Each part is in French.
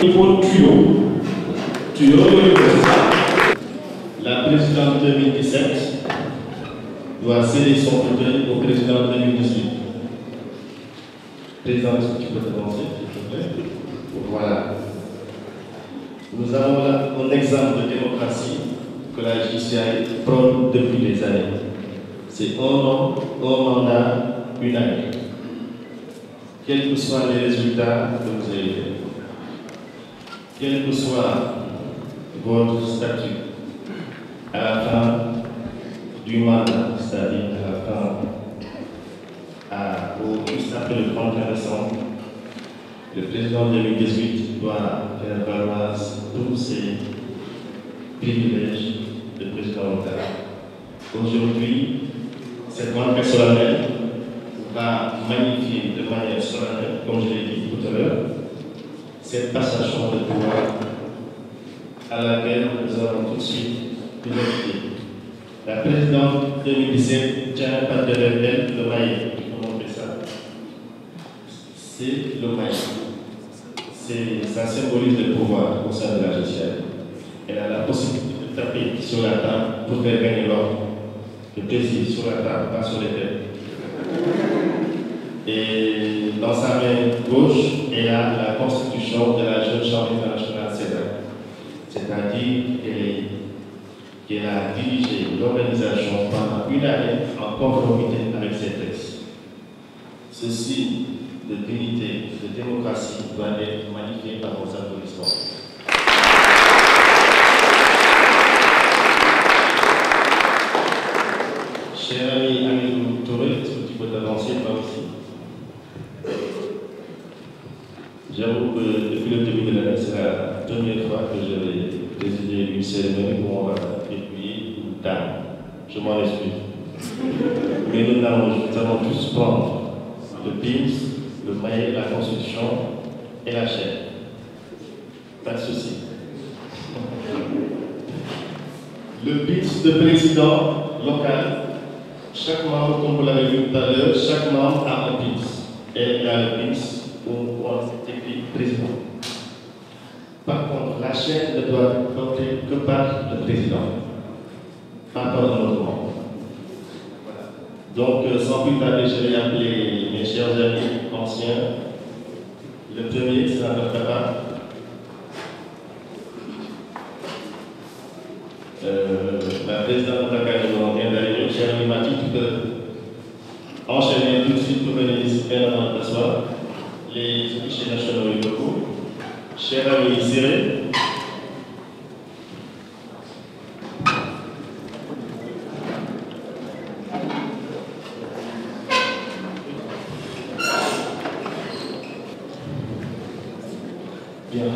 Niveau tuyau, la présidente 2017 doit céder son fauteuil au président 2018. Président, est-ce que tu peux t'avancer, s'il te plaît? Voilà. Nous avons là un exemple de démocratie que la JCI prône depuis des années. C'est un homme, un mandat, une année. Quels que soient les résultats que vous avez faits, quel que soit votre statut, à la fin du mandat, c'est-à-dire à la fin, juste après le 31 décembre, le président 2018 doit faire valoir tous ses privilèges de président local. Aujourd'hui, cette grande personne va magnifier de manière solennelle, comme je l'ai dit tout à l'heure, cette passation de pouvoir à laquelle nous allons tout de suite identifier. La présidente 2017 tient pas derrière elle le maillet. Comment on fait ça? C'est le maillet. Ça symbolise le pouvoir au sein de la JCI. Elle a la possibilité de taper sur la table pour faire gagner l'ordre. Le plaisir sur la table, pas sur les têtes. Et dans sa main gauche, elle a la constitution de la Jeune Chambre internationale CEDAC. C'est-à-dire qu'elle a dirigé l'organisation pendant une année en conformité avec ses textes. Ceci de dignité, de démocratie doit être magnifié par vos applaudissements. Cher ami Amidou Touré, est-ce que tu peux t'avancer toi aussi? J'avoue que depuis le début de l'année, c'est la première fois que je vais présider une cérémonie où on va dépouiller une dame. Je m'en excuse. Mais nous allons tous prendre le pins, le maillet, la constitution et la chaîne. Pas de souci. Le pins de président local, chaque membre, comme vous l'avez vu tout à l'heure, chaque membre a un pins. Et il y a le pins où on écrit président. Par contre, la chaîne ne doit porter que par le président, pas par un autre membre. Voilà. Donc, sans plus tarder, je vais appeler mes chers amis anciens. Le premier, c'est notre papa. La présidente de la Académie vient d'arriver, cher ami Mathieu, tu peux enchaîner tout de suite pour venir ici avant de t'asseoir. Les officiers nationaux et locaux, cher ami Siré, bien.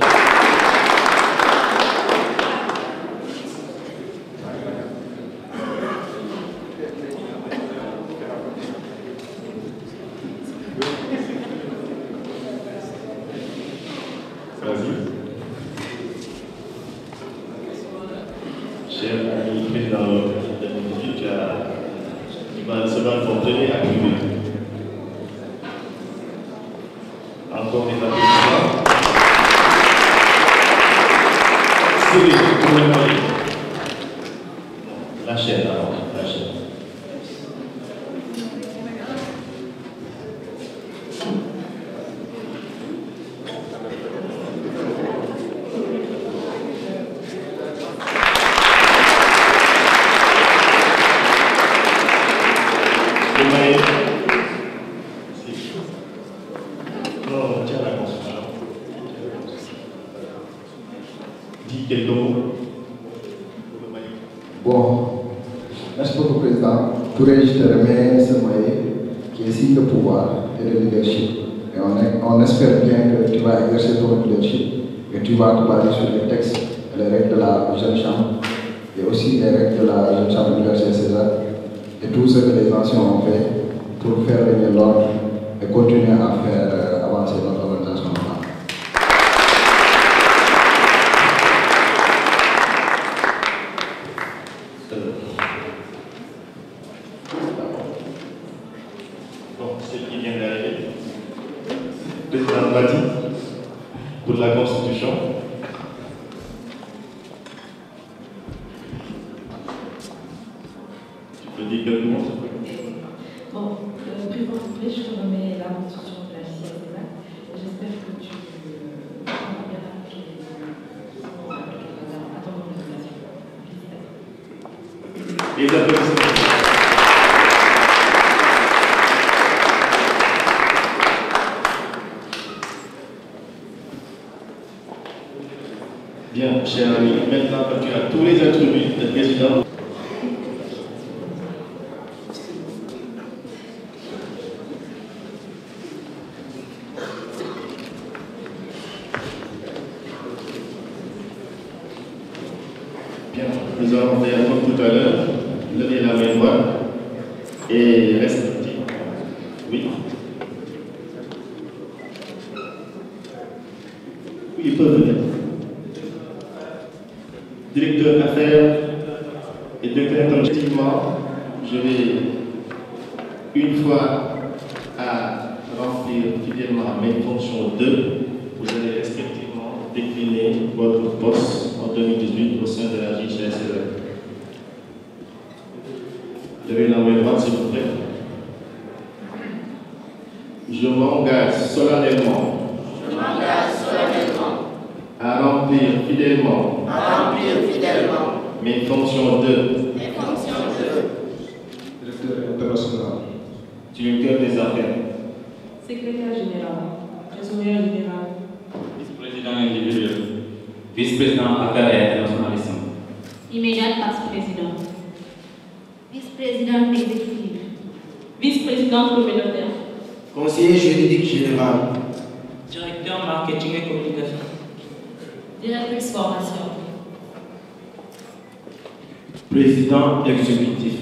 Cher ami président de 2018, tu vas recevoir ton premier activité. Encore des applaudissements. La chaîne, alors, la chaîne. Bon, merci beaucoup, Président. Touré, je te remets ce maillet qui est signe de pouvoir et de leadership. Et on espère bien que tu vas exercer ton leadership et tu vas te baser sur les textes et les règles de la Jeune Chambre et aussi les règles de la Jeune Chambre Université César et tout ce que les anciens ont fait pour faire régner l'ordre et continuer à faire avancer notre organisation. Bon, c'est qui vient d'arriver. Président Badi, pour la Constitution. Tu peux dire quelques mots? Bon, Président, je te remets la Constitution de la JCSESA. J'espère que tu vas bien appliquer à ton organisation. Et l'applaudissement. Bien, cher ami, maintenant que tu as tous les attributs de président, bien, nous allons faire comme tout à l'heure, lever la main droite et respecter. Oui. Oui, il peut venir. Directeur d'affaires et directeur international. Effectivement, je vais, une fois à remplir fidèlement mes fonctions 2, vous allez respectivement décliner votre poste en 2018 au sein de la JCSESA. Levez la main droite, s'il vous plaît. Je m'engage solennellement à remplir fidèlement mes fonctions de Directeur international. directeur des affaires, Secrétaire général, trésorier général, Vice-président individuel, vice-président affaires et internationalisme, immédiat vice-président, Vice-présidente exécutive. vice-présidente communautaire, Conseiller juridique général. directeur marketing et communication, directrice formation, président exécutif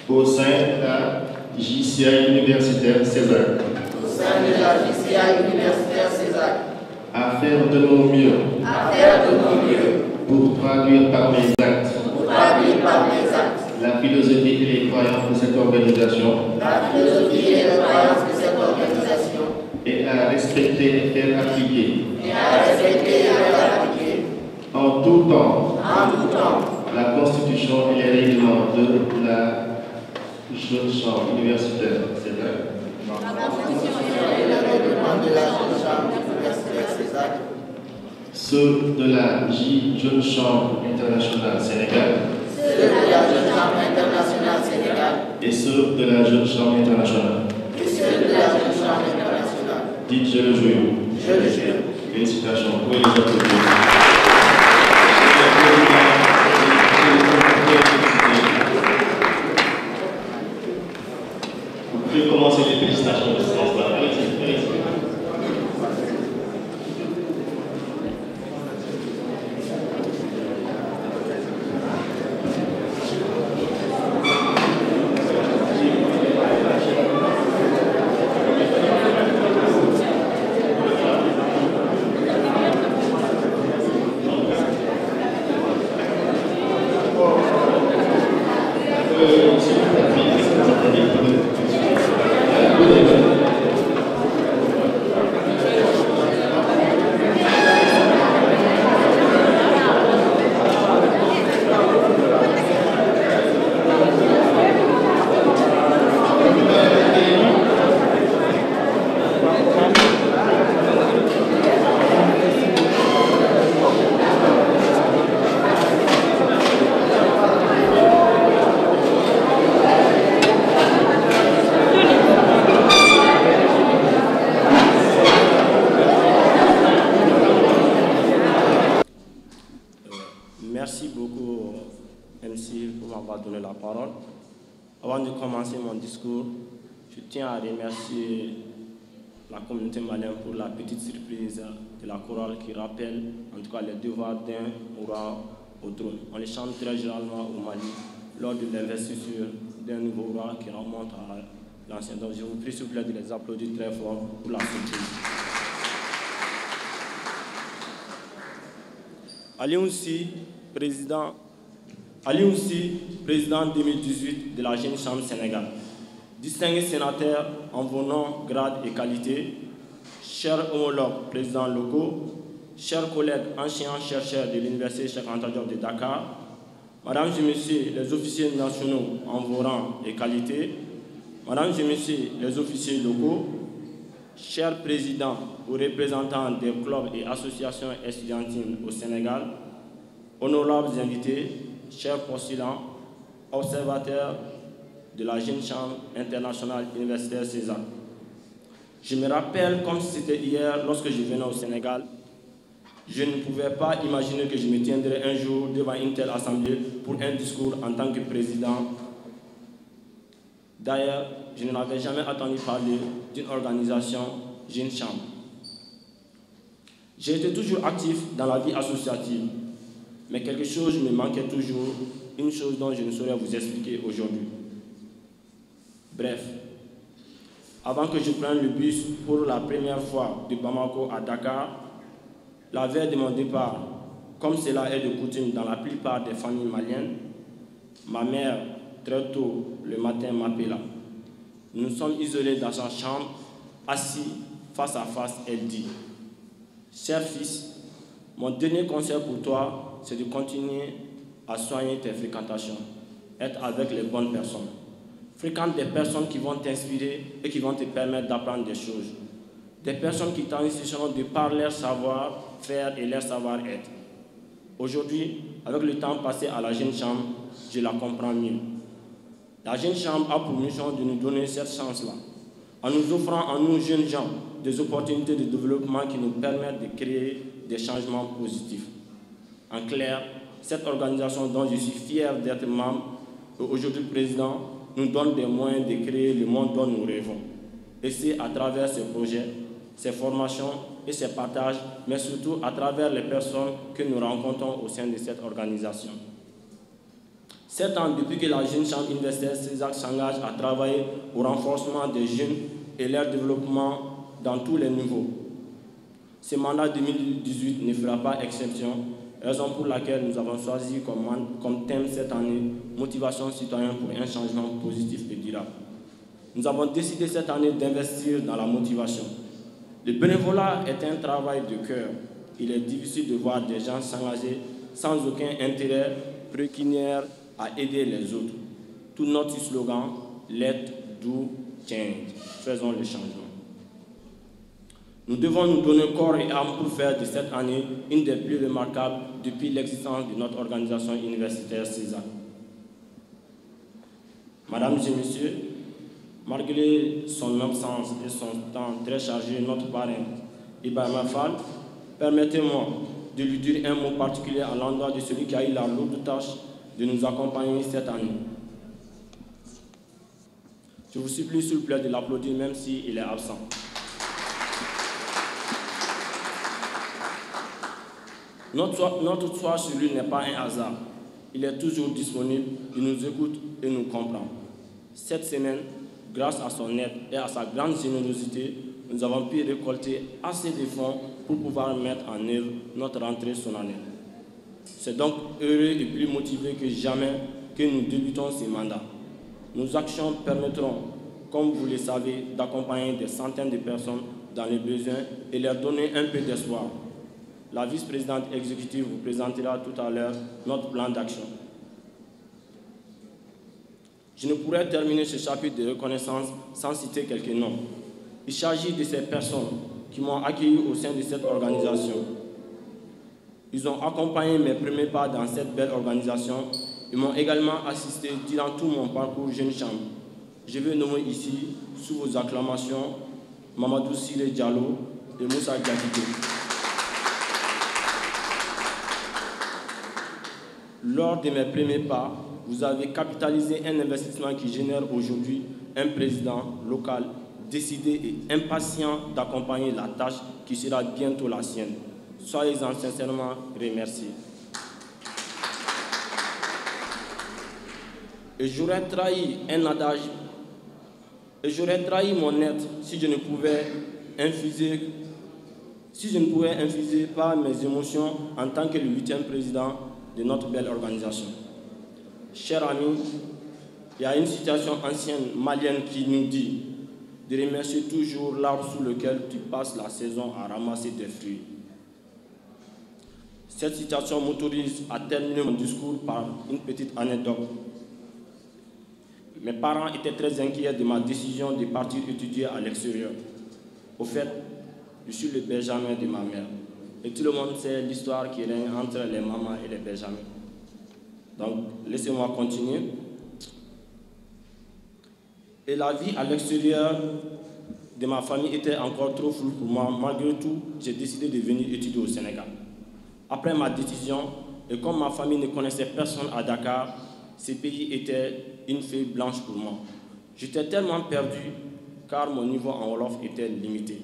au sein de la JCI universitaire César, Au sein de la JCI universitaire César. à faire de mon mieux pour traduire par mes actes la philosophie et les croyances de cette organisation et à respecter et faire appliquer en tout temps la Constitution et les règlements de la jeune chambre universitaire César, ceux de la jeune chambre internationale Sénégal et ceux de la jeune chambre internationale. Dites, je le jure. Félicitations. Vous pouvez les applaudir. Vous pouvez commencer les félicitations de ce sens-là. Allez-y, allez-y. Merci beaucoup, MC, pour m'avoir donné la parole. Avant de commencer mon discours, je tiens à remercier la communauté malienne pour la petite surprise de la chorale qui rappelle en tout cas les devoirs d'un roi au trône. On les chante très généralement au Mali lors de l'investiture d'un nouveau roi qui remonte à l'ancien. Donc je vous prie s'il vous plaît de les applaudir très fort pour la surprise. Alioune Sy, président 2018 de la Jeune Chambre Sénégal. Distingué sénateur en vos noms, grades et qualités, chers homologues présidents locaux, chers collègues anciens chercheurs de l'Université Cheikh Anta Diop de Dakar, Mesdames et Messieurs les officiers nationaux en vos rangs et qualités, Mesdames et Messieurs les officiers locaux, chers présidents ou représentants des clubs et associations estudiantines au Sénégal, honorables invités, chers postulants, observateurs de la Jeune Chambre internationale universitaire César. Je me rappelle comme si c'était hier lorsque je venais au Sénégal. Je ne pouvais pas imaginer que je me tiendrais un jour devant une telle assemblée pour un discours en tant que président. D'ailleurs, je n'avais jamais entendu parler d'une organisation Jeune Chambre. J'ai été toujours actif dans la vie associative, mais quelque chose me manquait toujours, une chose dont je ne saurais vous expliquer aujourd'hui. Bref, avant que je prenne le bus pour la première fois de Bamako à Dakar, la veille de mon départ, comme cela est de coutume dans la plupart des familles maliennes, ma mère, très tôt le matin, m'appela. Nous sommes isolés dans sa chambre, assis face à face, elle dit « Cher fils, mon dernier conseil pour toi, c'est de continuer à soigner tes fréquentations, être avec les bonnes personnes. Fréquente des personnes qui vont t'inspirer et qui vont te permettre d'apprendre des choses. Des personnes qui t'enrichiront de par leur savoir-faire et leur savoir-être. Aujourd'hui, avec le temps passé à la Jeune Chambre, je la comprends mieux. La Jeune Chambre a pour mission de nous donner cette chance-là, en nous offrant à nous jeunes gens des opportunités de développement qui nous permettent de créer des changements positifs. En clair, cette organisation dont je suis fier d'être membre et aujourd'hui président nous donne des moyens de créer le monde dont nous rêvons. Et c'est à travers ces projets, ces formations et ces partages, mais surtout à travers les personnes que nous rencontrons au sein de cette organisation. 7 ans depuis que la Jeune Chambre universitaire César s'engage à travailler au renforcement des jeunes et leur développement dans tous les niveaux. Ce mandat 2018 ne fera pas exception, raison pour laquelle nous avons choisi comme thème cette année « Motivation citoyenne pour un changement positif et durable ». Nous avons décidé cette année d'investir dans la motivation. Le bénévolat est un travail de cœur. Il est difficile de voir des gens s'engager sans aucun intérêt pécuniaire à aider les autres. Tout notre slogan « Let do change ». Faisons le changement. Nous devons nous donner corps et âme pour faire de cette année une des plus remarquables depuis l'existence de notre organisation universitaire César. Mesdames et messieurs, malgré son absence et son temps très chargé, notre parrain, Ibrahima Fall, permettez-moi de lui dire un mot particulier à l'endroit de celui qui a eu la lourde tâche de nous accompagner cette année. Je vous supplie, s'il vous plaît, de l'applaudir même s'il est absent. Notre choix sur lui n'est pas un hasard. Il est toujours disponible, il nous écoute et nous comprend. Cette semaine, grâce à son aide et à sa grande générosité, nous avons pu récolter assez de fonds pour pouvoir mettre en œuvre notre rentrée solennelle. C'est donc heureux et plus motivé que jamais que nous débutons ce mandat. Nos actions permettront, comme vous le savez, d'accompagner des centaines de personnes dans les besoins et leur donner un peu d'espoir. La vice-présidente exécutive vous présentera tout à l'heure notre plan d'action. Je ne pourrais terminer ce chapitre de reconnaissance sans citer quelques noms. Il s'agit de ces personnes qui m'ont accueilli au sein de cette organisation. Ils ont accompagné mes premiers pas dans cette belle organisation. Ils m'ont également assisté durant tout mon parcours Jeune Chambre. Je vais nommer ici, sous vos acclamations, Mamadou Siré Diallo et Moussa Diakité. Lors de mes premiers pas, vous avez capitalisé un investissement qui génère aujourd'hui un président local décidé et impatient d'accompagner la tâche qui sera bientôt la sienne. Soyez-en sincèrement remerciés. Et j'aurais trahi un adage, et j'aurais trahi mon être si je ne pouvais infuser par mes émotions en tant que le 8e président de notre belle organisation. Chers amis, il y a une citation ancienne malienne qui nous dit « de remercier toujours l'arbre sous lequel tu passes la saison à ramasser tes fruits. Cette situation m'autorise à terminer mon discours par une petite anecdote. Mes parents étaient très inquiets de ma décision de partir étudier à l'extérieur. Au fait, je suis le benjamin de ma mère. Et tout le monde sait l'histoire qui règne entre les mamans et les benjamins. Donc, laissez-moi continuer. Et la vie à l'extérieur de ma famille était encore trop floue pour moi. Malgré tout, j'ai décidé de venir étudier au Sénégal. Après ma décision, et comme ma famille ne connaissait personne à Dakar, ce pays était une feuille blanche pour moi. J'étais tellement perdu car mon niveau en Wolof était limité.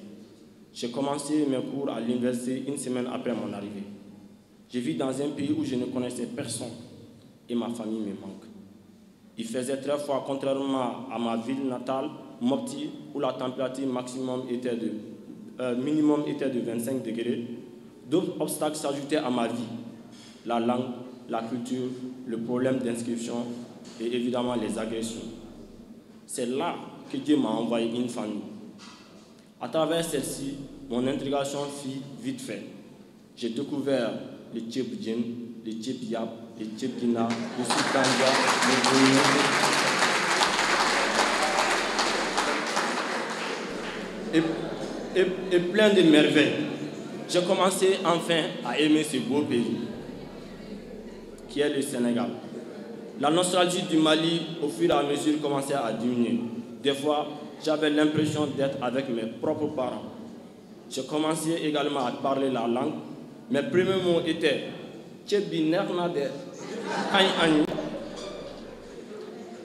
J'ai commencé mes cours à l'université une semaine après mon arrivée. Je vis dans un pays où je ne connaissais personne et ma famille me manque. Il faisait très froid, contrairement à ma ville natale, Mopti, où la température minimum était de 25 degrés. D'autres obstacles s'ajoutaient à ma vie. La langue, la culture, le problème d'inscription et évidemment les agressions. C'est là que Dieu m'a envoyé une famille. À travers celle-ci, mon intégration fit vite fait. J'ai découvert les Tchèbdjen, les Tchèbiap, les Tchèbdina, les Soutanja, les Bouyou. Et plein de merveilles. J'ai commencé enfin à aimer ce beau pays, qui est le Sénégal. La nostalgie du Mali, au fur et à mesure, commençait à diminuer. Des fois, j'avais l'impression d'être avec mes propres parents. J'ai commencé également à parler la langue. Mes premiers mots étaient Tchèbinernade, Aïe.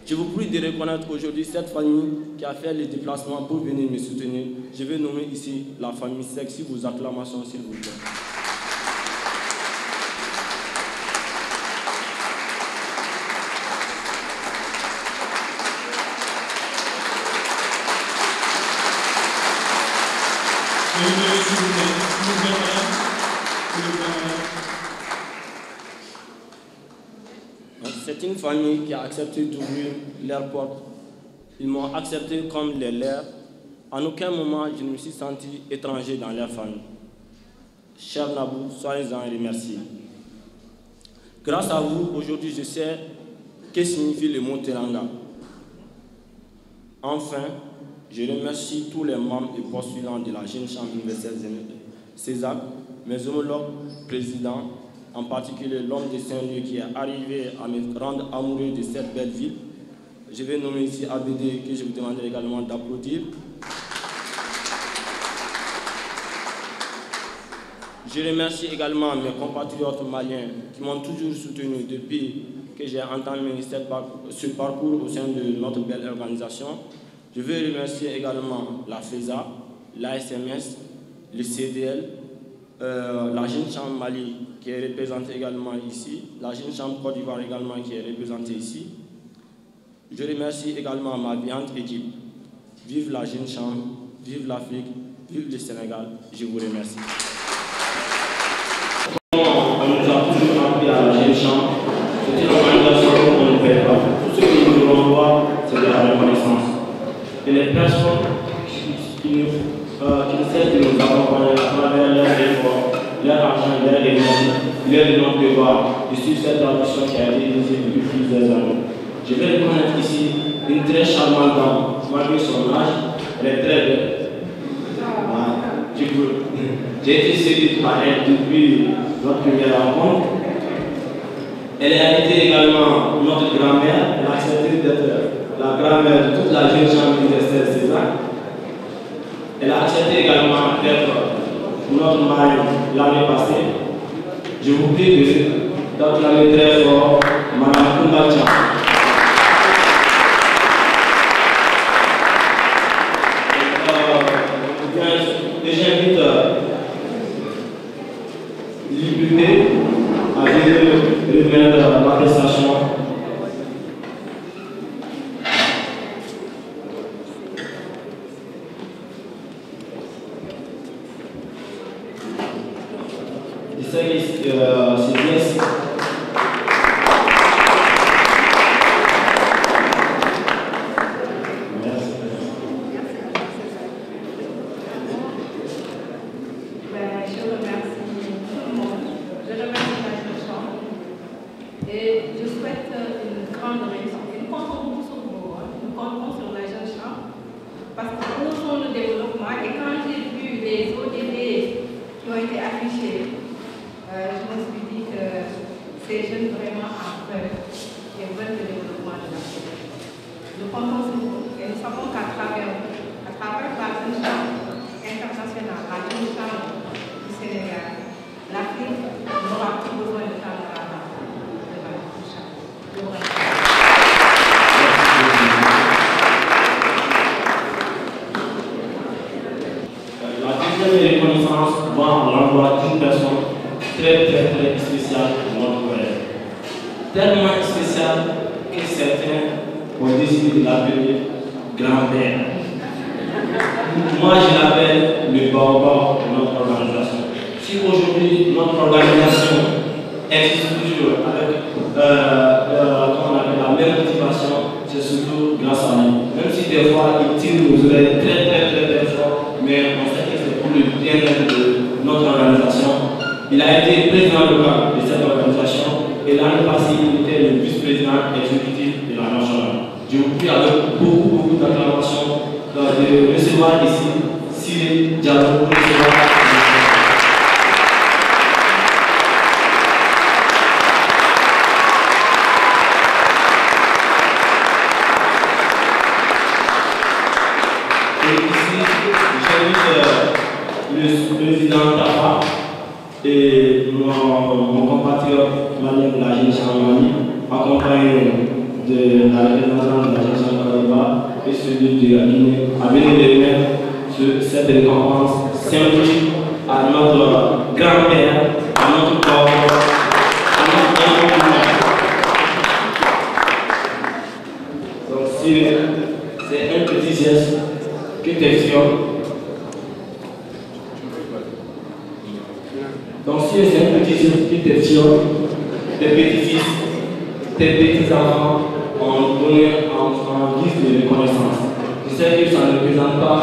Je vous prie de reconnaître aujourd'hui cette famille qui a fait les déplacements pour venir me soutenir. Je vais nommer ici la famille Sexy, vos acclamations s'il vous plaît. C'est une famille qui a accepté d'ouvrir leurs portes. Ils m'ont accepté comme les leurs. En aucun moment, je ne me suis senti étranger dans leur famille. Cher Nabou, soyez-en remerciés. Grâce à vous, aujourd'hui, je sais que signifie le mot Teranga. Enfin, je remercie tous les membres et postulants de la Jeune Chambre universelle César, mes homologues présidents, en particulier l'homme de Saint-Louis qui est arrivé à me rendre amoureux de cette belle ville. Je vais nommer ici ABD, que je vous demanderai également d'applaudir. Je remercie également mes compatriotes maliens qui m'ont toujours soutenu depuis que j'ai entamé ce parcours au sein de notre belle organisation. Je veux remercier également la FESA, l'ASMS, le CDL, la Jeune Chambre Mali qui est représentée également ici, la Jeune Chambre Côte d'Ivoire également qui est représentée ici. Je remercie également ma brillante équipe. Vive la Jeune Chambre, vive l'Afrique, vive le Sénégal. Je vous remercie. On nous a toujours appris à la Jeune Chambre. C'est une organisation qu'on ne paie pas. Tout ce que nous devons voir, c'est de la reconnaissance. Et les personnes qui ne cessent de nous accompagner à travers leurs efforts, leur argent, leur énergie, leur nombre de devoir de suivre cette tradition qui a été initiée depuis plusieurs années. Je vais reconnaître ici une très charmante dame, malgré son âge, elle est très belle. J'ai été séduite par elle depuis notre première rencontre. Elle a été également notre grand-mère, elle a accepté d'être la grand-mère de toute la Jeune Chambre universelle César. Elle a accepté également d'être notre mari l'année passée. Je vous prie d'acclamer très fort Madame Koumbacha. Et j'invite Liberté à venir remettre la prestation. C'est bien. Nous comptons sur vous et nous savons qu'à travers la jeune chambre internationale, la jeune chambre du Sénégal, l'Afrique n'aura plus besoin de faire de la La deuxième reconnaissance va à l'endroit d'une personne très spéciale pour notre collège. Tellement spéciale que certains ont décidé de l'appeler grand-père. Moi, je l'appelle le baobab de notre organisation. Si aujourd'hui notre organisation existe toujours avec la même motivation, c'est surtout grâce à lui. Même si des fois il tire nos oreilles très fort, mais on sait que c'est pour le bien-être de notre organisation. Il a été président local de cette organisation et l'année passée il était le vice-président exécutif de la nationale. Je vous prie avec beaucoup d'acclamations de recevoir ici Cyril Diallo pour recevoir. Le président Tafa et mon compatriote Malien de la jeune Mali, accompagné de la représentante de la jeune Chambre et celui de la Guinée, à venir de remettre cette récompense symbolique à notre grand-père, à notre corps, à notre grand-père. Donc si c'est un petit geste qui t'excite. Donc si c'est un petit geste qui t'excite, tes petits-fils, tes petits-enfants ont donné en guise de reconnaissance. Je sais que ça ne représente pas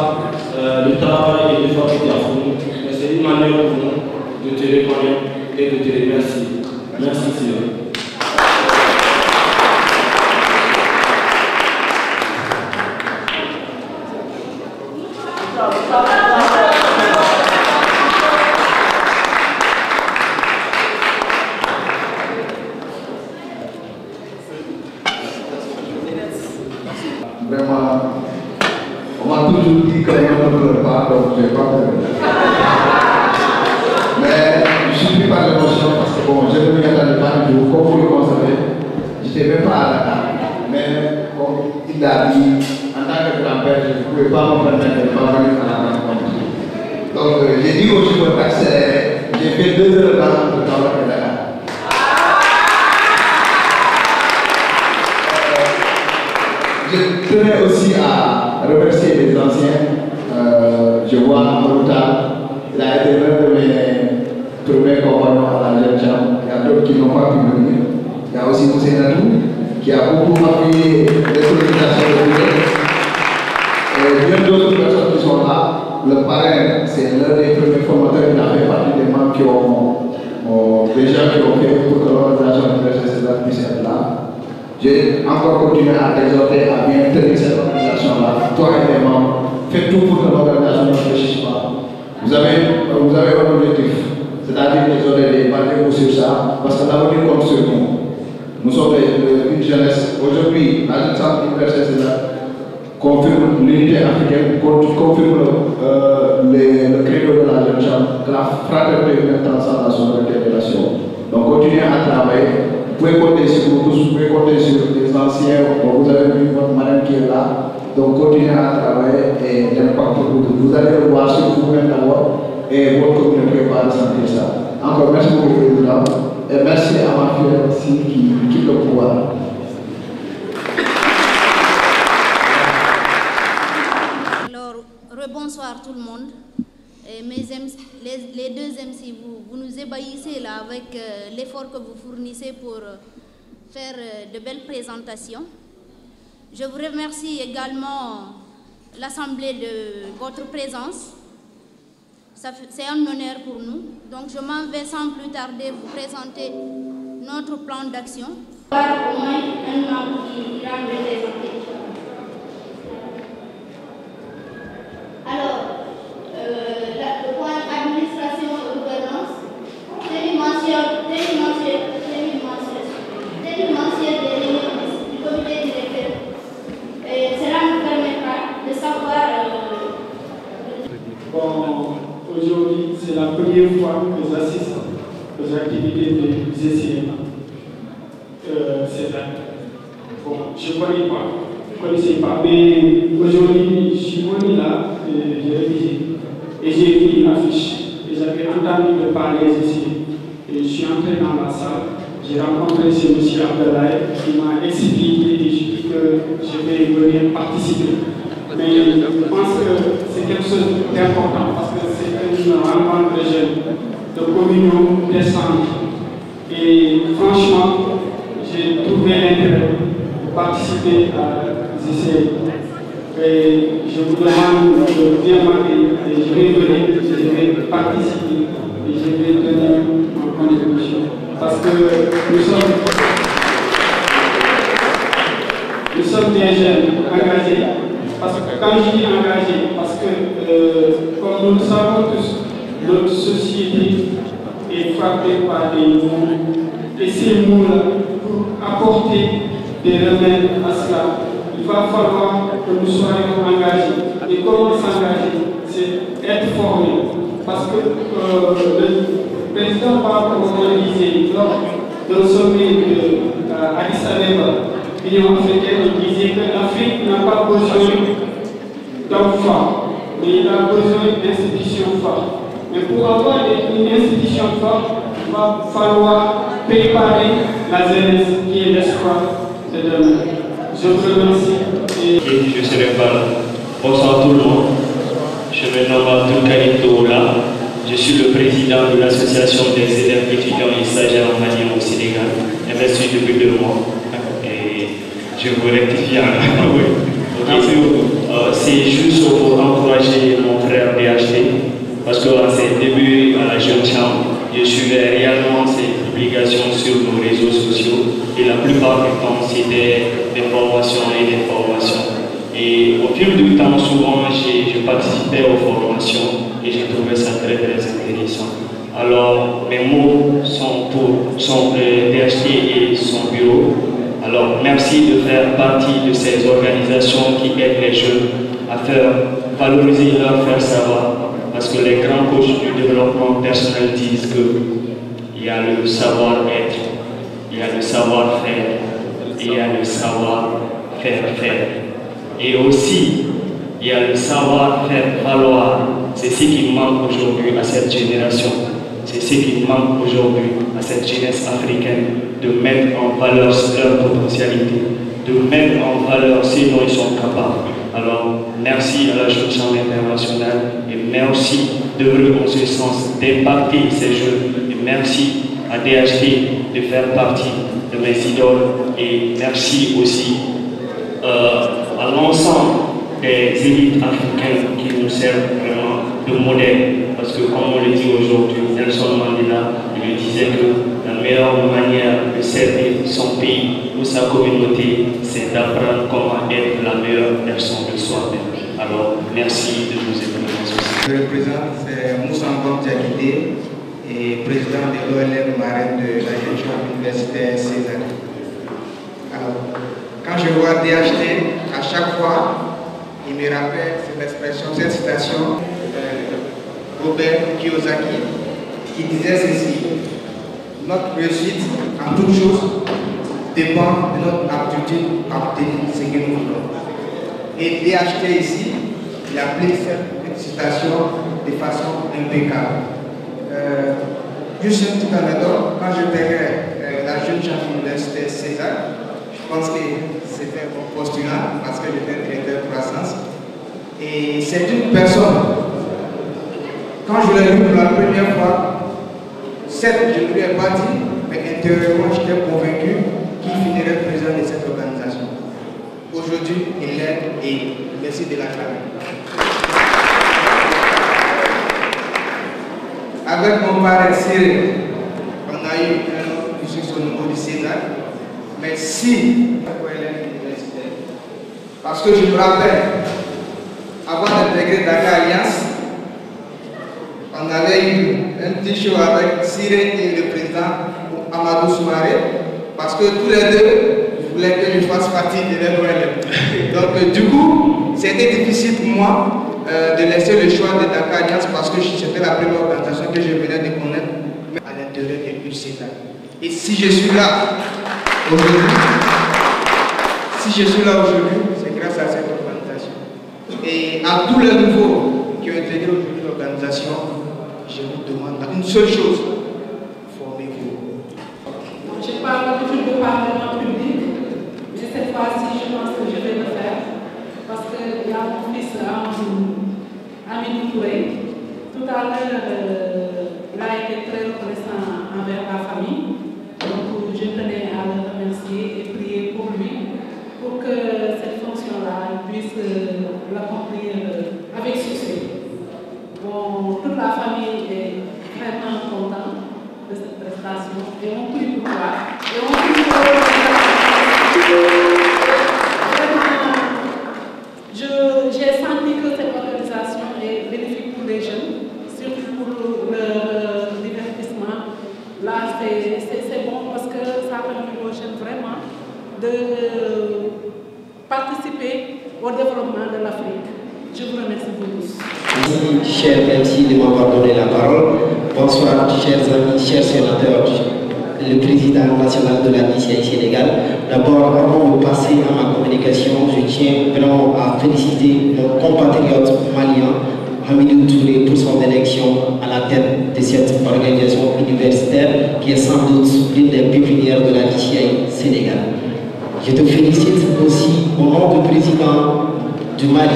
le travail et l'effort que tu as fourni, mais c'est une manière pour nous de te reconnaître et de te remercier. Merci Cyril. Vraiment, on m'a toujours dit que on ne pleure pas, donc je n'ai pas pleuré. Mais je suis pris par l'émotion parce que bon, je ne m'y attendais pas du tout. Comme vous le constatez, je n'étais même pas à la table. Mais comme il l'a dit, en tant que grand-père, je ne pouvais pas me permettre de ne pas venir à la rencontre. Donc j'ai dit aux chauffeurs d'accélérer, j'ai fait 2 heures d'attente de temps à Dakar. Je tenais aussi à remercier les anciens. Je vois Amadouta, il a été l'un de mes premiers compagnons à la jeune chambre. Il y a d'autres qui n'ont pas pu venir. Il y a aussi Moussé Nadou qui a beaucoup appuyé les sollicitations de l'UE. Et bien d'autres personnes qui sont là. Le parrain, c'est l'un des premiers formateurs, il a fait partie des membres qui ont déjà fait pour que l'organisation de César puisse être là. J'ai encore continué à t'exhorter à bien tenir cette organisation-là. Toi et les membres, faites tout pour que l'organisation ne réfléchisse pas. Vous avez un objectif, c'est-à-dire les honorer, basez-vous sur ça, parce que l'avenir compte sur nous. Nous sommes une jeunesse. Aujourd'hui, la jeune centre universitaire César confirme l'unité africaine, confirme le credo de la jeune chambre, que la fraternité humaine transcende la souveraineté des nations. Donc continuez à travailler. Vous pouvez compter sur nous tous, vous pouvez compter sur les anciens. Bon, vous avez vu votre madame qui est là. Donc continuez à travailler et l'impact pour vous. Vous allez le voir sur vous-même d'abord et votre communauté va ressentir ça. Encore merci beaucoup, Président. Et merci à ma fille aussi qui quitte le pouvoir. Bonsoir tout le monde. Et les deux MC, vous nous ébahissez là avec l'effort que vous fournissez pour faire de belles présentations. Je vous remercie également l'Assemblée de votre présence. C'est un honneur pour nous. Donc je m'en vais sans plus tarder vous présenter notre plan d'action. Au moins un membre qui ira me présenter. Alors, le point administration et gouvernance, tenue mensuelle des réunions du comité directeur. activités des essais. Bon, je ne connaissais pas, mais aujourd'hui, je suis venu là, j'ai révisé, et j'ai vu une affiche, et j'avais entendu de parler des essais. Et je suis entré dans la salle, j'ai rencontré ce monsieur Abdoulaye qui m'a expliqué et je dis que je vais venir participer. Mais je pense que c'est quelque chose d'important parce que c'est une rencontre de jeunes, de communion, d'échange. Et franchement, j'ai trouvé l'intérêt de participer à ces essais. Et je vous demande de bien m'accueillir et je vais venir, je vais participer et je vais donner ma contribution. Parce que nous sommes des jeunes engagés. Parce que quand je dis engagés, parce que comme nous le savons tous, notre société est frappée par des mots. Et ces mots-là, pour apporter des remèdes à cela, il va falloir que nous soyons engagés. Et comment s'engager? C'est être formé. Parce que le président Barroso disait, lors d'un sommet d'Addis Abeba, l'Union africaine, il disait que l'Afrique n'a pas besoin d'hommes forts, mais il a besoin d'institutions fortes. Mais pour avoir une institution forte, il va falloir préparer la jeunesse qui est l'espoir de demain. Je vous remercie. Je serai pas. Bonsoir tout le monde. Je me nomme Abdul Karim Toula. Je suis le président de l'association des élèves étudiants et stagiaires en Mali au Sénégal, investi depuis 2 mois. Et je vous rectifie. C'est juste pour encourager mon frère DHT, parce qu'à ses débuts à la jeune chambre, je suivais réellement ses publications sur nos réseaux sociaux et la plupart du temps c'était des formations et des formations. Et au fil du temps, souvent je participais aux formations et j'ai trouvé ça très intéressant. Alors mes mots sont pour DHT et son bureau. Alors merci de faire partie de ces organisations qui aident les jeunes à faire valoriser leur faire savoir. Parce que les grands coachs du développement personnel disent qu'il y a le savoir-être, il y a le savoir-faire, et il y a le savoir-faire. Et aussi, il y a le savoir-faire valoir. C'est ce qui manque aujourd'hui à cette génération. C'est ce qui manque aujourd'hui à cette jeunesse africaine, de mettre en valeur leur potentialité, de mettre en valeur ce dont ils sont capables. Alors, merci à la Jeune Chambre internationale et merci d'œuvrer dans ce sens, d'impacter ces jeunes. Et merci à DHT de faire partie de mes idoles et merci aussi à l'ensemble des élites africaines qui nous servent vraiment de modèle. Parce que comme on le dit aujourd'hui, Nelson Mandela il disait que la meilleure manière de servir son pays ou sa communauté, c'est d'apprendre comment être la meilleure personne de soi-même. Alors, merci de nous écouter. Je représente Moussa Ngom Diakité et président de l'OLM marraine de la Jeune Chambre universitaire César. Alors, quand je vois DHT, à chaque fois, il me rappelle cette expression, cette citation de Robert Kiyosaki qui disait ceci: notre réussite en toute chose dépend de notre aptitude à obtenir ce que nous voulons. Et DHT ici, il applique cette citation de façon impeccable. Juste une petite anecdote, quand j'intégrais la Jeune Chambre universitaire César, je pense que c'était un bon postulat parce que j'étais directeur de croissance. Et c'est une personne, quand je l'ai vu pour la première fois, certes, je ne lui ai pas dit, mais intérieurement, j'étais convaincu qu'il finirait président de cette organisation. Aujourd'hui, il l'est et merci de l'acclamer. Avec mon parrain Cyril, on a eu un autre cursus au niveau du César, mais si, parce que je me rappelle, avant d'intégrer Dakar Alliance, on avait eu un petit show avec Cyril et le président Amadou Soumaré, parce que tous les deux voulaient que je fasse partie de l'OLM. Donc du coup, c'était difficile pour moi de laisser le choix de Dakar Alliance parce que c'était la première organisation que je venais de connaître à l'intérieur. de revenir ces actes. Et si je suis là aujourd'hui, c'est grâce à cette organisation. Et à tous les nouveaux qui ont intégré aujourd'hui l'organisation, je vous demande une seule chose, formez-vous. Je parle toujours de parler en public, mais cette fois-ci, je pense que je vais le faire, parce qu'il y a mon fils Amine Touré. Tout à l'heure, il a été très reconnaissant envers la famille, donc je tenais à le remercier et prier pour lui, pour que cette fonction-là puisse l'accomplir avec succès. Bon, toute la famille est vraiment contente de cette prestation et on prie pour toi. Et on prie pour j'ai senti que cette organisation est bénéfique pour les jeunes, surtout pour le divertissement. Là, c'est bon parce que ça permet aux jeunes vraiment de participer au développement de l'Afrique. Je vous remercie tous. Merci, cher MC, de m'avoir donné la parole. Bonsoir, chers amis, chers sénateurs, le président national de la DCI Sénégal. D'abord, avant de passer à ma communication, je tiens vraiment à féliciter mon compatriote malien, Hamidou Touré, pour son élection à la tête de cette organisation universitaire qui est sans doute l'une des pépinières de la DCI Sénégal. Je te félicite aussi au nom du président du Mali,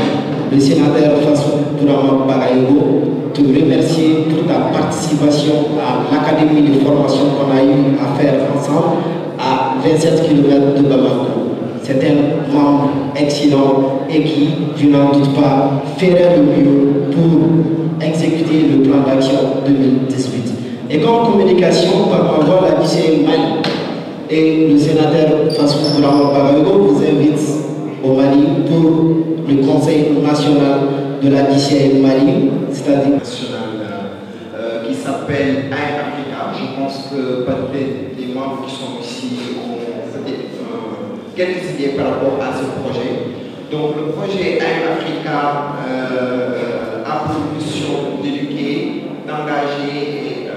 le sénateur Fassou Bourama Bagayogo, te remercier pour ta participation à l'académie de formation qu'on a eu à faire ensemble à 27 km de Bamako. C'est un membre excellent et qui, je n'en doute pas, ferait le mieux pour exécuter le plan d'action 2018. Et comme communication, par ma voix, la DCI Mali et le sénateur Fassou Bourama Bagayogo vous invite au Mali pour le Conseil national de la DCI Mali, c'est-à-dire qui s'appelle AIM Africa. Je pense que peut-être les membres qui sont ici ont peut-être quelques idées par rapport à ce projet. Donc le projet AIM Africa a pour mission d'éduquer, d'engager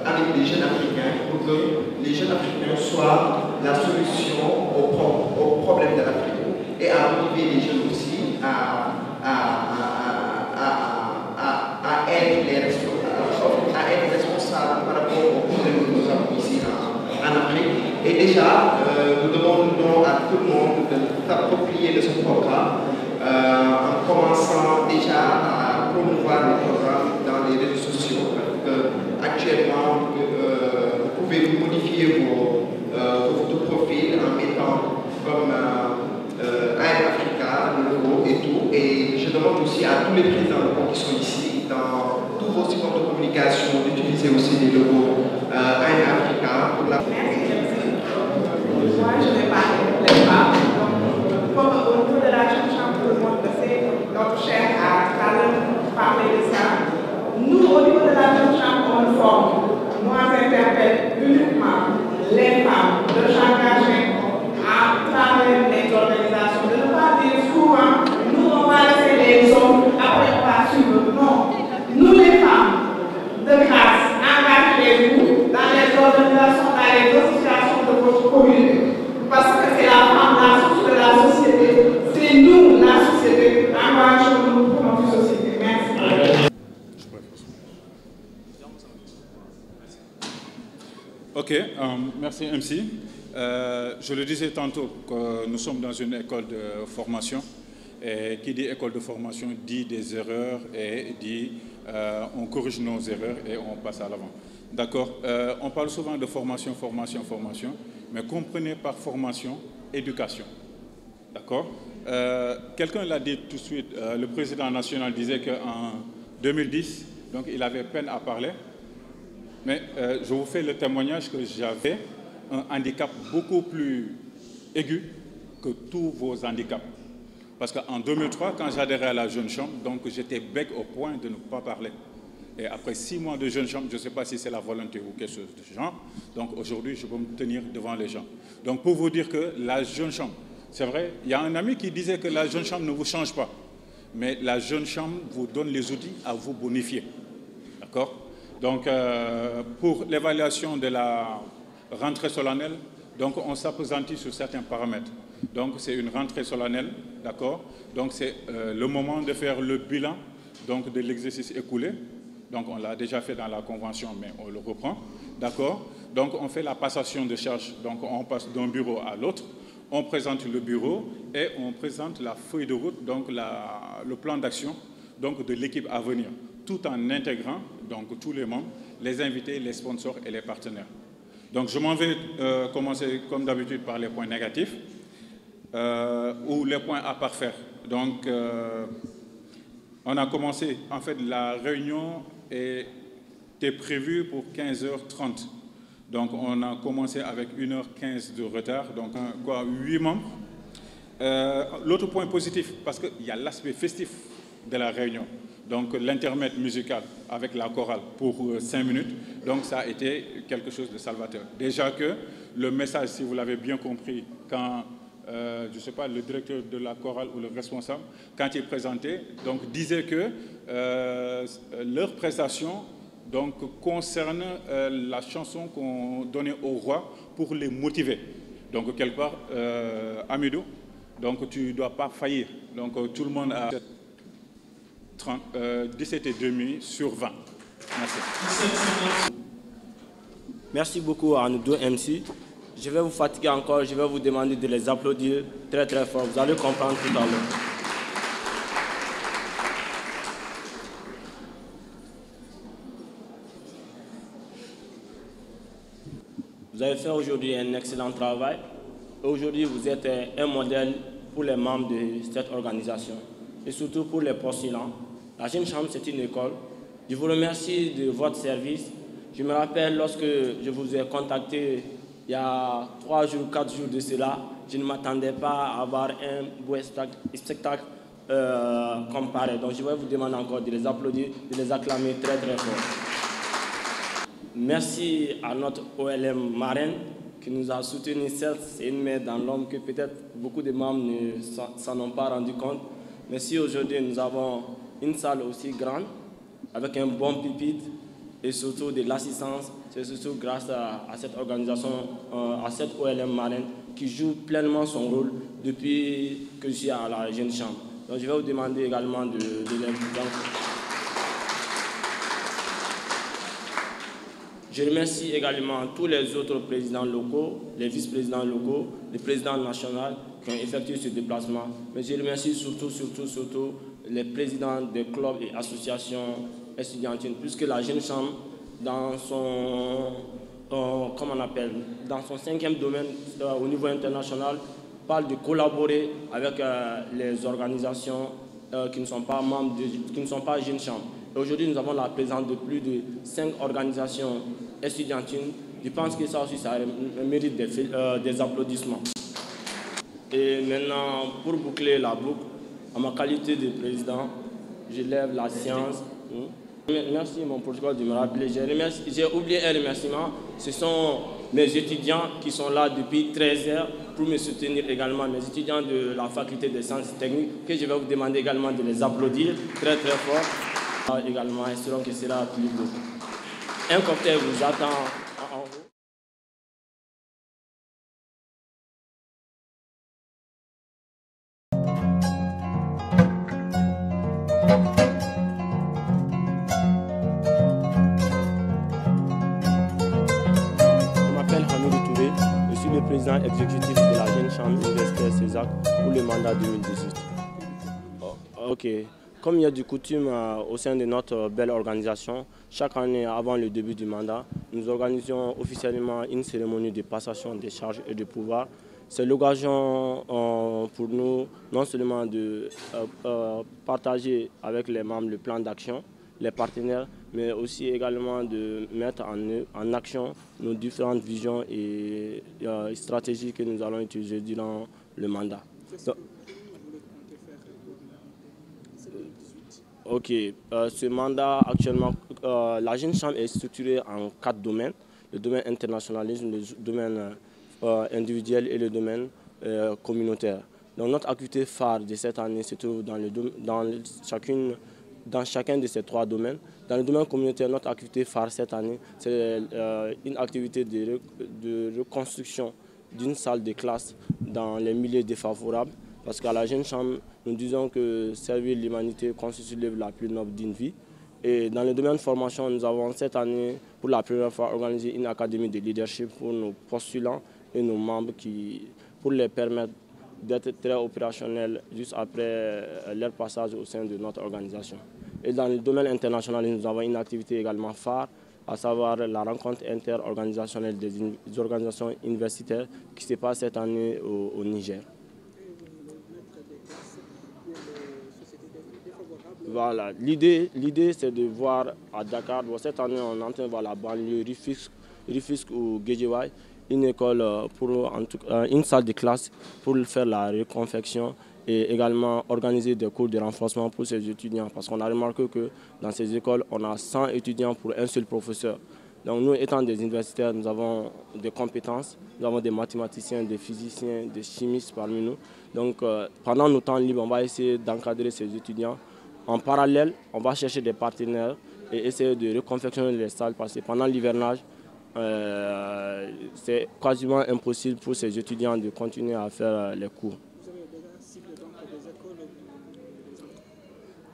avec les jeunes africains pour que les jeunes africains soient la solution aux problèmes de l'Afrique et à motiver les jeunes aussi à être responsables par rapport aux problèmes que nous avons ici en Afrique. Et déjà, nous demandons à tout le monde de s'approprier de ce programme en commençant déjà à promouvoir le programme dans les réseaux sociaux. Actuellement, vous pouvez modifier votre profil en mettant comme AIM Africa, le logo et tout. Et je demande aussi à tous les présidents qui sont ici, dans tous vos supports de communication, d'utiliser aussi des logos AIM Africa pour la... Moi, je vais parler de les femmes. Comme au niveau de la jeune chambre, tout le monde le sait, notre chef a parlé de ça. Nous, au niveau de la jeune chambre, on forme. Moi, j'interpelle uniquement les femmes de s'engager à travers les organisations. De ne pas dire souvent, nous, on va laisser les hommes, après on va suivre. Non. Nous, les femmes, de grâce, engagez-vous dans les organisations, dans les associations de votre communauté. Parce que c'est la femme, la source de la société. C'est nous, la société. Engageons-nous pour notre société. Merci. Ok, merci MC. Je le disais tantôt que nous sommes dans une école de formation. Et qui dit école de formation dit des erreurs et dit on corrige nos erreurs et on passe à l'avant. D'accord. On parle souvent de formation, formation, formation, mais comprenez par formation, éducation. D'accord. Quelqu'un l'a dit tout de suite, le président national disait qu'en 2010, donc il avait peine à parler, mais je vous fais le témoignage que j'avais un handicap beaucoup plus aigu que tous vos handicaps. Parce qu'en 2003, quand j'adhérais à la Jeune Chambre, donc j'étais bec au point de ne pas parler. Et après 6 mois de Jeune Chambre, je ne sais pas si c'est la volonté ou quelque chose de ce genre, donc aujourd'hui, je peux me tenir devant les gens. Donc pour vous dire que la Jeune Chambre, c'est vrai, il y a un ami qui disait que la Jeune Chambre ne vous change pas, mais la Jeune Chambre vous donne les outils à vous bonifier. D'accord? Donc, pour l'évaluation de la rentrée solennelle, donc on s'appesantit sur certains paramètres. Donc, c'est une rentrée solennelle, d'accord? Donc, c'est le moment de faire le bilan donc, de l'exercice écoulé. Donc, on l'a déjà fait dans la convention, mais on le reprend, d'accord? Donc, on fait la passation de charges. Donc, on passe d'un bureau à l'autre. On présente le bureau et on présente la feuille de route, donc le plan d'action donc de l'équipe à venir, tout en intégrant donc, tous les membres, les invités, les sponsors et les partenaires. Donc je m'en vais commencer comme d'habitude par les points négatifs ou les points à parfaire. Donc on a commencé, en fait la réunion était prévue pour 15h30. Donc on a commencé avec 1h15 de retard, donc 8 membres. L'autre point positif, parce qu'il y a l'aspect festif de la réunion, donc l'intermède musical avec la chorale pour 5 minutes, donc ça a été quelque chose de salvateur. Déjà que le message, si vous l'avez bien compris, quand, je ne sais pas, le directeur de la chorale ou le responsable, quand il présentait, donc disait que leur prestation donc, concerne la chanson qu'on donnait au roi pour les motiver. Donc quelque part, Amidou, donc tu ne dois pas faillir. Donc tout le monde a 17,5 sur 20. Merci. Merci beaucoup à nous deux MC. Je vais vous fatiguer encore, je vais vous demander de les applaudir très très fort. Vous allez comprendre tout à l'heure. Vous avez fait aujourd'hui un excellent travail. Aujourd'hui, vous êtes un modèle pour les membres de cette organisation et surtout pour les postulants. La Jeune Chambre, c'est une école. Je vous remercie de votre service. Je me rappelle lorsque je vous ai contacté il y a 3 jours, 4 jours de cela, je ne m'attendais pas à avoir un beau spectacle comparé. Donc je vais vous demander encore de les applaudir, de les acclamer très très fort. Merci à notre OLM marraine qui nous a soutenus. Certes, c'est une main dans l'homme que peut-être beaucoup de membres ne s'en ont pas rendu compte. Mais si aujourd'hui nous avons une salle aussi grande, avec un bon pupitre et surtout de l'assistance, c'est surtout grâce à cette organisation, à cette OLM marraine qui joue pleinement son rôle depuis que je suis à la Jeune Chambre. Donc je vais vous demander également de l'impliquer. Je remercie également tous les autres présidents locaux, les vice-présidents locaux, les présidents nationaux qui ont effectué ce déplacement. Mais je remercie surtout les présidents des clubs et associations étudiantines, puisque la Jeune Chambre, dans son, dans son 5e domaine au niveau international, parle de collaborer avec les organisations qui ne sont pas membres, qui ne sont pas Jeune Chambre. Aujourd'hui, nous avons la présence de plus de 5 organisations estudiantines. Je pense que ça aussi, ça mérite des applaudissements. Et maintenant, pour boucler la boucle, à ma qualité de président, je lève la séance. Merci mon protocole de me rappeler. J'ai oublié un remerciement. Ce sont mes étudiants qui sont là depuis 13 heures pour me soutenir également. Mes étudiants de la faculté des sciences techniques, que je vais vous demander également de les applaudir très très fort. Également, espérons que cela plus beau. Un cocktail vous attend en haut. Je m'appelle Hamidou Touré, je suis le président exécutif de la Jeune Chambre universitaire CESAC pour le mandat 2018. Ok. Comme il y a du coutume au sein de notre belle organisation, chaque année avant le début du mandat, nous organisons officiellement une cérémonie de passation des charges et de pouvoir. C'est l'occasion pour nous non seulement de partager avec les membres le plan d'action, les partenaires, mais aussi également de mettre en action nos différentes visions et stratégies que nous allons utiliser durant le mandat. Ok, ce mandat actuellement, la Jeune Chambre est structurée en 4 domaines. Le domaine internationalisme, le domaine individuel et le domaine communautaire. Donc notre activité phare de cette année se trouve dans chacune dans chacun de ces 3 domaines. Dans le domaine communautaire, notre activité phare cette année, c'est une activité de reconstruction d'une salle de classe dans les milieux défavorables. Parce qu'à la Jeune Chambre, nous disons que servir l'humanité constitue l'œuvre la plus noble d'une vie. Et dans le domaine de formation, nous avons cette année, pour la première fois, organisé une académie de leadership pour nos postulants et nos membres pour les permettre d'être très opérationnels juste après leur passage au sein de notre organisation. Et dans le domaine international, nous avons une activité également phare, à savoir la rencontre interorganisationnelle des organisations universitaires qui se passe cette année au Niger. Voilà, l'idée c'est de voir à Dakar, cette année on est en train de voir la banlieue Rufisque ou Guédiawaye, une école une salle de classe pour faire la reconfection et également organiser des cours de renforcement pour ces étudiants. Parce qu'on a remarqué que dans ces écoles, on a 100 étudiants pour un seul professeur. Donc nous, étant des universitaires, nous avons des compétences, nous avons des mathématiciens, des physiciens, des chimistes parmi nous. Donc pendant nos temps libres, on va essayer d'encadrer ces étudiants. En parallèle, on va chercher des partenaires et essayer de reconfectionner les salles parce que pendant l'hivernage, c'est quasiment impossible pour ces étudiants de continuer à faire les cours.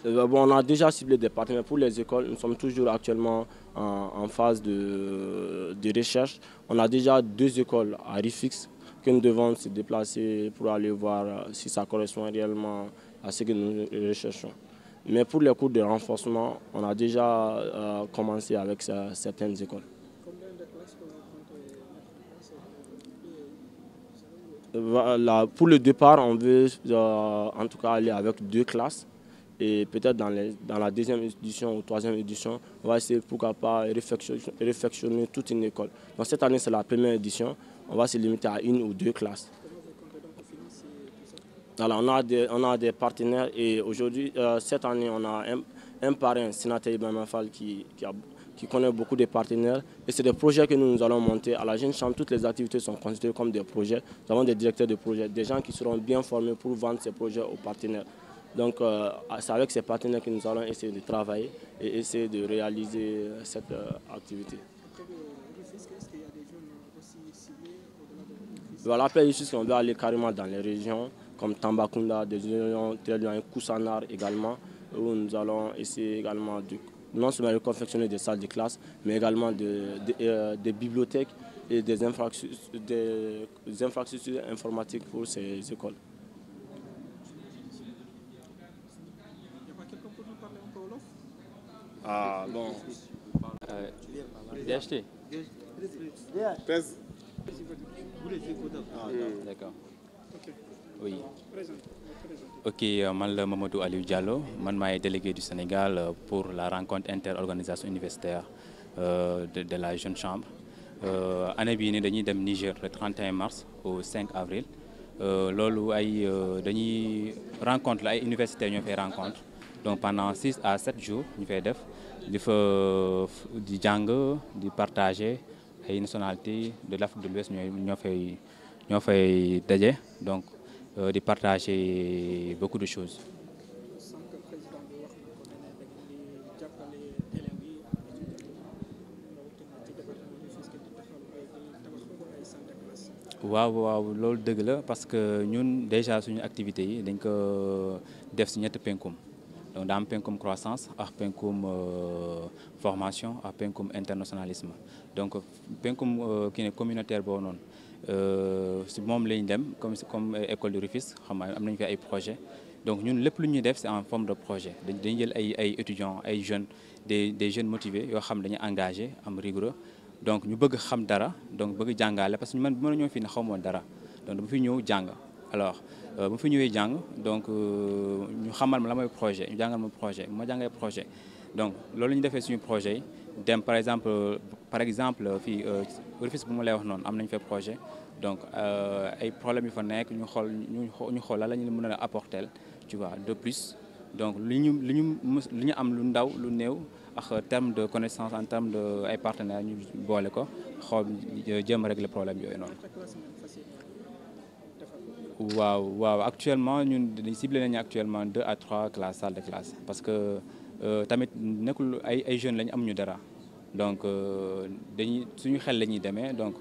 On a déjà ciblé des partenaires pour les écoles. Nous sommes toujours actuellement en phase de recherche. On a déjà 2 écoles à Rufisque que nous devons se déplacer pour aller voir si ça correspond réellement à ce que nous recherchons. Mais pour les cours de renforcement, on a déjà commencé avec certaines écoles. Voilà, pour le départ, on veut en tout cas aller avec 2 classes. Et peut-être dans la 2e édition ou 3e édition, on va essayer pourquoi pas réfectionner toute une école. Donc cette année, c'est la première édition. On va se limiter à 1 ou 2 classes. Alors, on a des partenaires et aujourd'hui, cette année, on a un parrain, sénateur Ibrahima Fall, qui connaît beaucoup de partenaires. Et c'est des projets que nous allons monter. À la Jeune Chambre, toutes les activités sont considérées comme des projets. Nous avons des directeurs de projets, des gens qui seront bien formés pour vendre ces projets aux partenaires. Donc, c'est avec ces partenaires que nous allons essayer de travailler et essayer de réaliser cette activité. Voilà, après, on va aller carrément dans les régions comme Tambacounda, des régions très loin, Koussanar également, où nous allons essayer également de non seulement de confectionner des salles de classe, mais également des bibliothèques et des infrastructures informatiques pour ces écoles. Ah bon. DHT. D'accord. Oui. Ok, moi je Mamadou Aliou Diallo, je suis délégué du Sénégal pour la rencontre interorganisation universitaire de la Jeune Chambre. Année bii nii dañuy dem Niger le 31 mars au 5 avril. Loolu ay dañuy rencontre la ay universitaires ñoo fay rencontre. Donc pendant 6 à 7 jours ñu fay def di jàng di partager ay nationalités de l'Afrique de l'Ouest ñoo fay daje donc de partager beaucoup de choses. waaw loolu dëgg la parce que ñun déjà suñu activités yi dañ ko def si ñetti penkum donc daa am penkum croissance ak penkum formation ak penkum internationalisme donc penkum kii ne communautaire boobu noonu si moom lañ dem comme école de Rufisque xam nga am nañu fi ay projet donc ñun lépp lu ñuy def c'est en forme de projet dañuy jël ay étudiants ay jeunes des jeunes motivés yoo xam dañuy engagé am rigoureux donc ñu bëgg xam dara donc bëgg jàngale parce que man bi ma ñëw fii ne xamoon dara donc dama fi ñëw jàng alors bu fi ñëwee jàng donc ñu xamal ma la mooy projet ñu jàngal ma projet bu ma jàngee projet donc loolu ñu defee suñu projet yi dem par exemple fii Rufisque bu ma lay wax noonu am nañu fa projet donc ay problèmes yu fa nekk ñu xool la ñu mën a apporter tu vois de plus donc li ñu am lu ndaw lu néew ak terme de connaissance en terme de ay partenaires ñu boole ko xool jéem a régler problème yooyu noonu. waaw actuellement ñun ciblé nañu actuellement 2 à 3 salles de classe parce que tamit nekkul ay jeunes lañ amuñu dara donc dañuy suñu xel la ñuy demee donc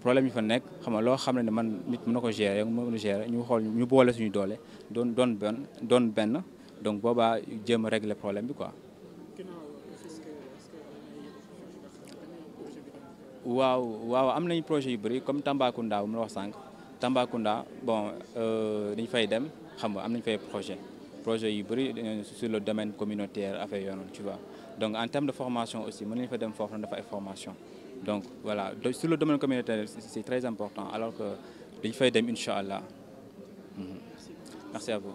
problème yi fa nekk xam nga loo xam ne man nit mën na ko gérer mën na gérer ñu xool ñu boole suñu doole doon benn donc boobaa jéem a régler problème bi quoi. waaw am nañ projet yu bëri comme Tambacounda bu ma la wax sànq Tambacounda bon dañ fay dem xam nga am nañ fay projet yu bëri sur le domaine communautaire affaire yoonu tu vois donc en termes de formation aussi mën nañ fa dem foofu na dafa ay formation donc voilà sur le domaine communautaire c'est très important alors que dañ fay dem incha allah. Merci à vous.